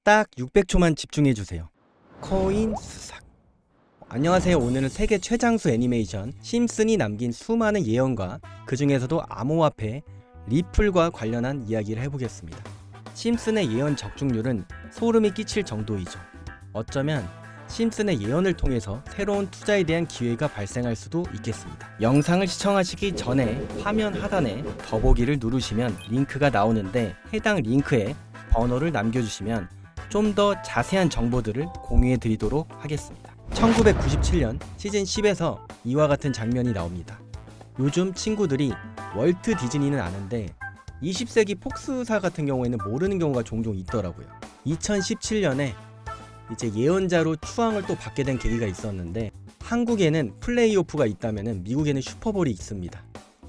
딱 600초만 집중해주세요. 코인 수삭. 안녕하세요. 오늘은 세계 최장수 애니메이션 심슨이 남긴 수많은 예언과 그 중에서도 암호화폐 리플과 관련한 이야기를 해보겠습니다. 심슨의 예언 적중률은 소름이 끼칠 정도이죠. 어쩌면 심슨의 예언을 통해서 새로운 투자에 대한 기회가 발생할 수도 있겠습니다. 영상을 시청하시기 전에 화면 하단에 더보기를 누르시면 링크가 나오는데 해당 링크에 번호를 남겨주시면 좀 더 자세한 정보들을 공유해 드리도록 하겠습니다. 1997년 시즌 10에서 이와 같은 장면이 나옵니다. 요즘 친구들이 월트 디즈니는 아는데 20세기 폭스사 같은 경우에는 모르는 경우가 종종 있더라고요. 2017년에 이제 예언자로 추앙을 또 받게 된 계기가 있었는데, 한국에는 플레이오프가 있다면 미국에는 슈퍼볼이 있습니다.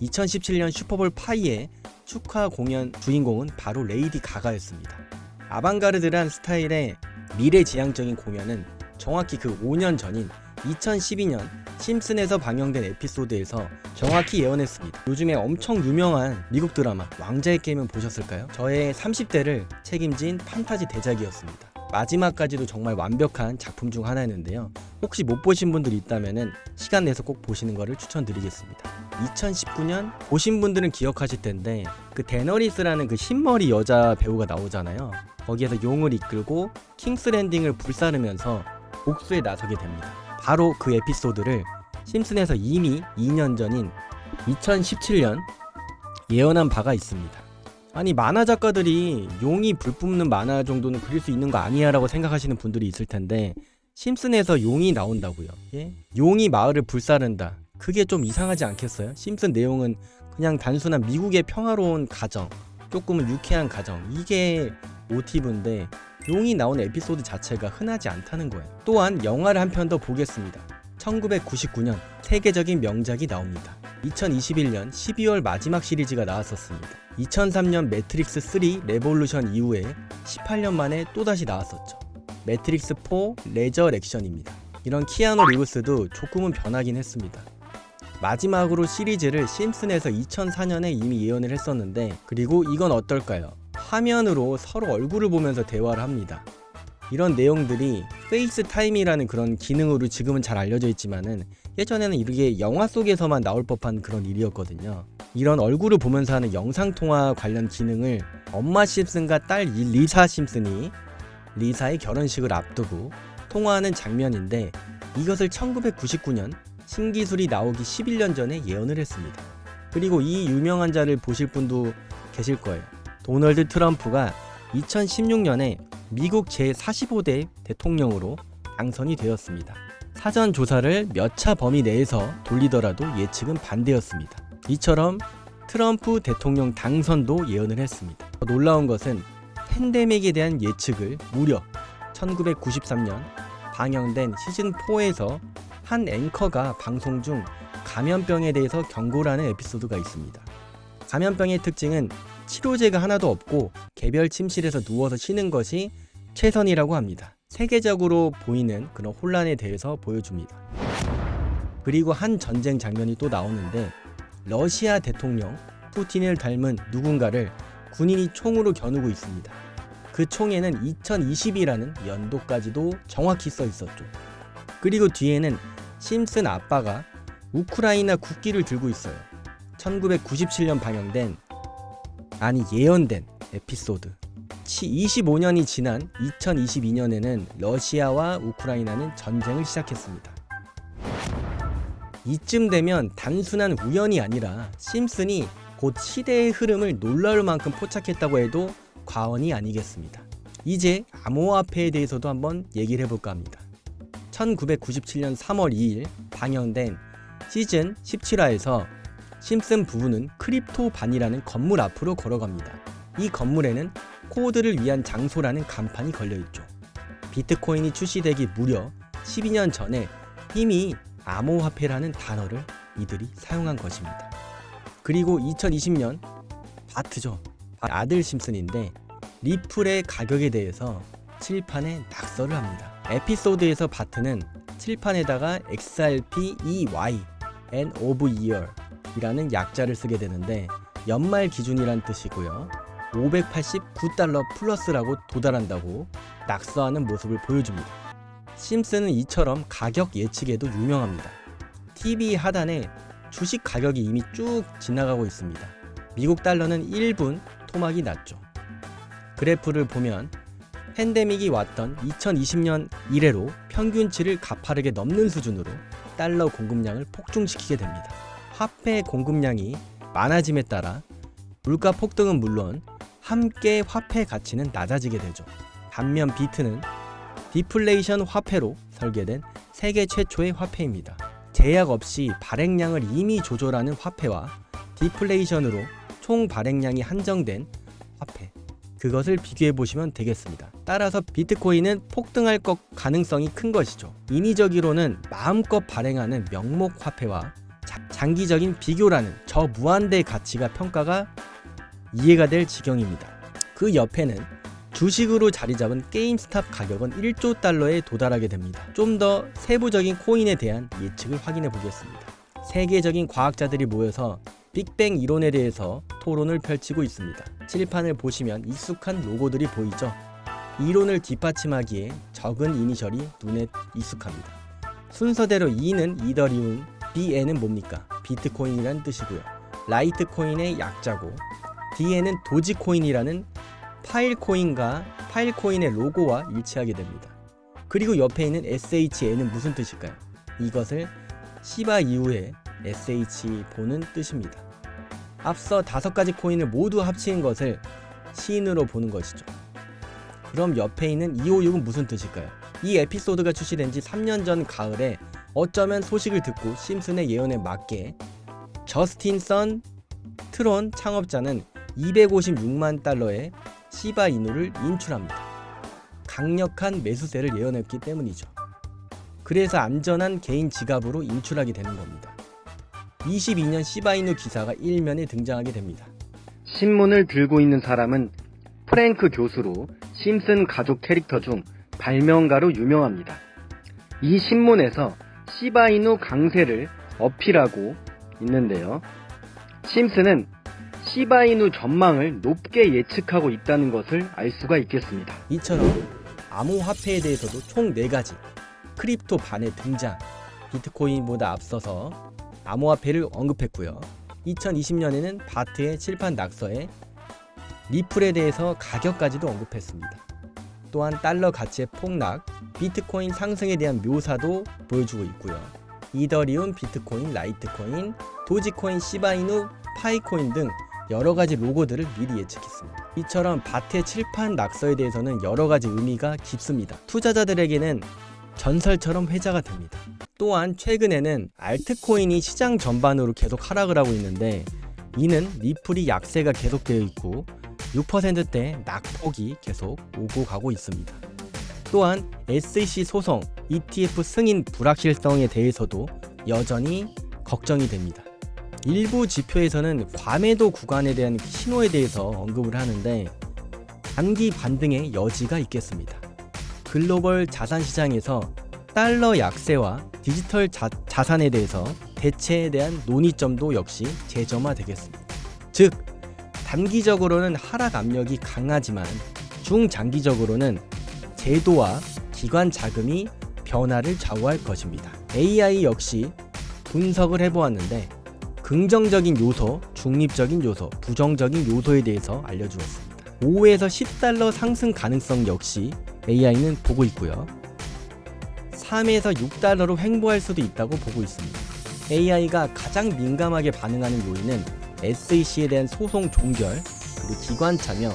2017년 슈퍼볼 파이의 축하 공연 주인공은 바로 레이디 가가였습니다. 아방가르드란 스타일의 미래지향적인 공연은 정확히 그 5년 전인 2012년 심슨에서 방영된 에피소드에서 정확히 예언했습니다. 요즘에 엄청 유명한 미국 드라마 왕자의 게임은 보셨을까요? 저의 30대를 책임진 판타지 대작이었습니다. 마지막까지도 정말 완벽한 작품 중 하나였는데요. 혹시 못 보신 분들이 있다면 시간 내서 꼭 보시는 것을 추천드리겠습니다. 2019년 보신 분들은 기억하실 텐데, 그 데너리스라는 그 흰머리 여자 배우가 나오잖아요. 거기에서 용을 이끌고 킹스랜딩을 불사르면서 복수에 나서게 됩니다. 바로 그 에피소드를 심슨에서 이미 2년 전인 2017년 예언한 바가 있습니다. 아니, 만화 작가들이 용이 불 뿜는 만화 정도는 그릴 수 있는 거 아니야 라고 생각하시는 분들이 있을 텐데, 심슨에서 용이 나온다고요. 예? 용이 마을을 불사른다. 그게 좀 이상하지 않겠어요? 심슨 내용은 그냥 단순한 미국의 평화로운 가정, 조금은 유쾌한 가정, 이게 모티브인데 용이 나오는 에피소드 자체가 흔하지 않다는 거예요. 또한 영화를 한 편 더 보겠습니다. 1999년 세계적인 명작이 나옵니다. 2021년 12월 마지막 시리즈가 나왔었습니다. 2003년 매트릭스 3 레볼루션 이후에 18년 만에 또다시 나왔었죠. 매트릭스 4 레저렉션입니다. 이런 키아누 리브스도 조금은 변하긴 했습니다. 마지막으로 시리즈를 심슨에서 2004년에 이미 예언을 했었는데, 그리고 이건 어떨까요? 화면으로 서로 얼굴을 보면서 대화를 합니다. 이런 내용들이 페이스타임이라는 그런 기능으로 지금은 잘 알려져 있지만은 예전에는 이렇게 영화 속에서만 나올 법한 그런 일이었거든요. 이런 얼굴을 보면서 하는 영상통화 관련 기능을 엄마 심슨과 딸 리사 심슨이 리사의 결혼식을 앞두고 통화하는 장면인데, 이것을 1999년 신기술이 나오기 11년 전에 예언을 했습니다. 그리고 이 유명한 자를 보실 분도 계실 거예요. 도널드 트럼프가 2016년에 미국 제45대 대통령으로 당선이 되었습니다. 사전 조사를 몇 차 범위 내에서 돌리더라도 예측은 반대였습니다. 이처럼 트럼프 대통령 당선도 예언을 했습니다. 놀라운 것은 팬데믹에 대한 예측을 무려 1993년 방영된 시즌4에서 한 앵커가 방송 중 감염병에 대해서 경고를 하는 에피소드가 있습니다. 감염병의 특징은 치료제가 하나도 없고 개별 침실에서 누워서 쉬는 것이 최선이라고 합니다. 세계적으로 보이는 그런 혼란에 대해서 보여줍니다. 그리고 한 전쟁 장면이 또 나오는데, 러시아 대통령 푸틴을 닮은 누군가를 군인이 총으로 겨누고 있습니다. 그 총에는 2020이라는 연도까지도 정확히 써 있었죠. 그리고 뒤에는 심슨 아빠가 우크라이나 국기를 들고 있어요. 1997년 방영된, 아니 예언된 에피소드. 25년이 지난 2022년에는 러시아와 우크라이나는 전쟁을 시작했습니다. 이쯤 되면 단순한 우연이 아니라 심슨이 곧 시대의 흐름을 놀라울 만큼 포착했다고 해도 과언이 아니겠습니다. 이제 암호화폐에 대해서도 한번 얘기를 해볼까 합니다. 1997년 3월 2일 방영된 시즌 17화에서 심슨 부부는 크립토반이라는 건물 앞으로 걸어갑니다. 이 건물에는 코드를 위한 장소라는 간판이 걸려있죠. 비트코인이 출시되기 무려 12년 전에 이미 암호화폐라는 단어를 이들이 사용한 것입니다. 그리고 2020년 바트죠. 아들 심슨인데 리플의 가격에 대해서 칠판에 낙서를 합니다. 에피소드에서 바트는 칠판에다가 XRP EY End of Year 이라는 약자를 쓰게 되는데, 연말 기준이란 뜻이고요. $589 플러스라고 도달한다고 낙서하는 모습을 보여줍니다. 심슨은 이처럼 가격 예측에도 유명합니다. TV 하단에 주식 가격이 이미 쭉 지나가고 있습니다. 미국 달러는 1분 토막이 났죠. 그래프를 보면 팬데믹이 왔던 2020년 이래로 평균치를 가파르게 넘는 수준으로 달러 공급량을 폭증시키게 됩니다. 화폐 공급량이 많아짐에 따라 물가 폭등은 물론 함께 화폐 가치는 낮아지게 되죠. 반면 비트는 디플레이션 화폐로 설계된 세계 최초의 화폐입니다. 제약 없이 발행량을 이미 조절하는 화폐와 디플레이션으로 총 발행량이 한정된 화폐, 그것을 비교해 보시면 되겠습니다. 따라서 비트코인은 폭등할 것 가능성이 큰 것이죠. 인위적으로는 마음껏 발행하는 명목 화폐와 장기적인 비교라는 저무한대 가치가 평가가 이해가 될 지경입니다. 그 옆에는 주식으로 자리 잡은 게임스탑 가격은 1조 달러에 도달하게 됩니다. 좀 더 세부적인 코인에 대한 예측을 확인해 보겠습니다. 세계적인 과학자들이 모여서 빅뱅 이론에 대해서 토론을 펼치고 있습니다. 칠판을 보시면 익숙한 로고들이 보이죠? 이론을 뒷받침하기에 적은 이니셜이 눈에 익숙합니다. 순서대로 E는 이더리움, BN은 뭡니까? 비트코인이라는 뜻이고요. 라이트코인의 약자고, DN은 도지코인이라는 파일코인과 파일코인의 로고와 일치하게 됩니다. 그리고 옆에 있는 SHN은 무슨 뜻일까요? 이것을 시바 이후에 SH 보는 뜻입니다. 앞서 5가지 코인을 모두 합친 것을 시인으로 보는 것이죠. 그럼 옆에 있는 256은 무슨 뜻일까요? 이 에피소드가 출시된 지 3년 전 가을에 어쩌면 소식을 듣고 심슨의 예언에 맞게 저스틴 선 트론 창업자는 256만 달러의 시바 이누를 인출합니다. 강력한 매수세를 예언했기 때문이죠. 그래서 안전한 개인 지갑으로 인출하게 되는 겁니다. 22년 시바이누 기사가 일면에 등장하게 됩니다. 신문을 들고 있는 사람은 프랭크 교수로 심슨 가족 캐릭터 중 발명가로 유명합니다. 이 신문에서 시바이누 강세를 어필하고 있는데요. 심슨은 시바이누 전망을 높게 예측하고 있다는 것을 알 수가 있겠습니다. 이처럼 암호화폐에 대해서도 총 4가지 크립토 반의 등장, 비트코인보다 앞서서 암호화폐를 언급했고요. 2020년에는 바트의 칠판 낙서에 리플에 대해서 가격까지도 언급했습니다. 또한 달러 가치의 폭락, 비트코인 상승에 대한 묘사도 보여주고 있고요. 이더리움, 비트코인, 라이트코인, 도지코인, 시바이누, 파이코인 등 여러가지 로고들을 미리 예측했습니다. 이처럼 바트의 칠판 낙서에 대해서는 여러가지 의미가 깊습니다. 투자자들에게는 전설처럼 회자가 됩니다. 또한 최근에는 알트코인이 시장 전반으로 계속 하락을 하고 있는데, 이는 리플이 약세가 계속되어 있고 6%대 낙폭이 계속 오고 가고 있습니다. 또한 SEC 소송, ETF 승인 불확실성에 대해서도 여전히 걱정이 됩니다. 일부 지표에서는 과매도 구간에 대한 신호에 대해서 언급을 하는데 단기 반등의 여지가 있겠습니다. 글로벌 자산 시장에서 달러 약세와 디지털 자산에 대해서 대체에 대한 논의점도 역시 재점화되겠습니다. 즉, 단기적으로는 하락 압력이 강하지만 중장기적으로는 제도와 기관 자금이 변화를 좌우할 것입니다. AI 역시 분석을 해보았는데 긍정적인 요소, 중립적인 요소, 부정적인 요소에 대해서 알려주었습니다. 5에서 10달러 상승 가능성 역시 AI는 보고 있고요. 3에서 6달러로 횡보할 수도 있다고 보고 있습니다. AI가 가장 민감하게 반응하는 요인은 SEC에 대한 소송 종결, 그리고 기관 참여,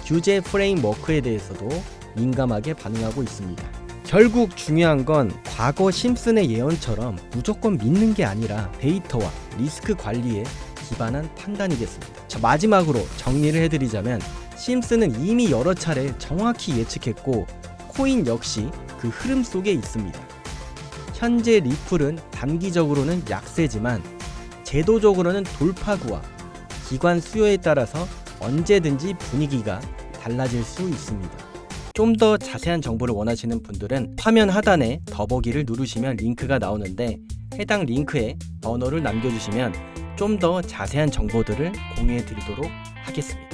규제 프레임워크에 대해서도 민감하게 반응하고 있습니다. 결국 중요한 건 과거 심슨의 예언처럼 무조건 믿는 게 아니라 데이터와 리스크 관리에 기반한 판단이겠습니다. 자, 마지막으로 정리를 해드리자면 심슨은 이미 여러 차례 정확히 예측했고 코인 역시 그 흐름 속에 있습니다. 현재 리플은 단기적으로는 약세지만 제도적으로는 돌파구와 기관 수요에 따라서 언제든지 분위기가 달라질 수 있습니다. 좀 더 자세한 정보를 원하시는 분들은 화면 하단에 더보기를 누르시면 링크가 나오는데 해당 링크에 번호를 남겨주시면 좀 더 자세한 정보들을 공유해 드리도록 하겠습니다.